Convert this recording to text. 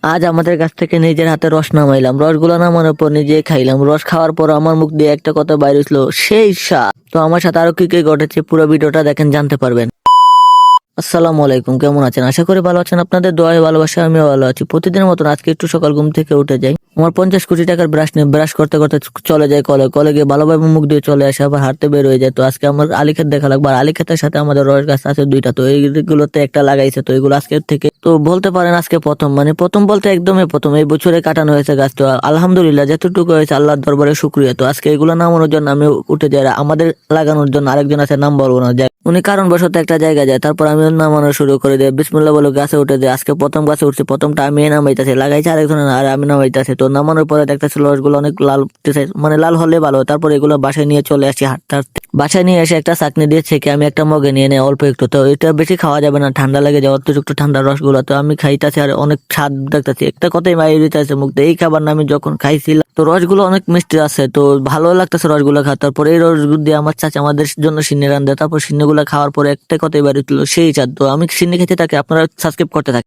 আজ আমাদের কাছ থেকে নিজের হাতে রস নামাইলাম, রসগুলো নামানোর পর নিজে খাইলাম। রস খাওয়ার পর আমার মুখ দিয়ে একটা কথা বাইরে ছিল, সেই স্বাদ। তো আমার সাথে আরো কি কি ঘটেছে পুরো ভিডিওটা দেখেন, জানতে পারবেন। আসসালামু আলাইকুম, কেমন আছেন? আশা করি ভালো আছেন। আপনাদের দোয়ায় ভালোবাসা আমিও ভালো আছি। প্রতিদিনের মতন আজকে একটু সকাল ঘুম থেকে উঠে যাই, আমার 50 কোটি টাকার ব্রাশ নিয়ে ব্রাশ করতে করতে চলে যায় কলে। কলে গিয়ে ভালোভাবে মুখ দিয়ে চলে আসে, আবার হাঁটতে বের হয়ে যায়। তো আজকে আমার আলী ক্ষেত দেখা লাগবে, আর আলী ক্ষেতের সাথে আমাদের রস গাছ আছে 2টা। তো এইগুলোতে একটা লাগাইছে, তো এগুলো আজকে থেকে তো বলতে পারেন আজকে প্রথম, মানে প্রথম বলতে একদমই প্রথম এই বছরে কাটানো হয়েছে গাছ। তো আলহামদুলিল্লাহ, যতটুকু হয়েছে আল্লাহর দরবারে শুক্রিয়া। তো আজকে এগুলো নামানোর জন্য আমি উঠে যাই, আর আমাদের লাগানোর জন্য আরেকজন আছে, নাম বলবো না, যায় উনি কারণবশত একটা জায়গায় যায়। তারপর আমি নামানো শুরু করে দিই, বিসমিল্লাহ বলে গাছে উঠে যায়। আজকে প্রথম গাছে উঠছি, প্রথমটা আমি নামাইতেছি, লাগাইছে আরেকজন আর আমি নামাইতেছি। তো নামানোর পরে দেখতেছি রসগুলো অনেক লাল উঠতেছে, মানে লাল হলে ভালো। তারপর এগুলো বাসায় নিয়ে চলে আসি হাঁটতে হাঁটতে। বাসায় নিয়ে এসে একটা চাকনি দিয়ে ছেঁকে আমি একটা মগে নিয়ে নেই অল্প একটু। তো এটা বেশি খাওয়া যাবে না, ঠান্ডা লেগে যায়, অতিরিক্ত ঠান্ডা রসগুলো। তো আমি খাইতেছি আর অনেক স্বাদ দেখতেছি, একটা কথাই মাইয়ে দিতেছে মুখ দিয়ে। এই খাবার না আমি যখন খাইছিলাম, তো রসগুলো অনেক মিষ্টি আছে, তো ভালো লাগতেছে রসগুলো খাওয়া। তারপর এই রসগুলো দিয়ে আমার চাচা আমাদের জন্য সিন্নি রান্ধে। তারপর সিন্নি গুলা খাওয়ার পরে একটা কথাই বাড়ি তুলো, সেই স্বাদ। তো আমি সিন্নি খেতে থাকি, আপনারা সাবস্ক্রাইব করতে থাকেন।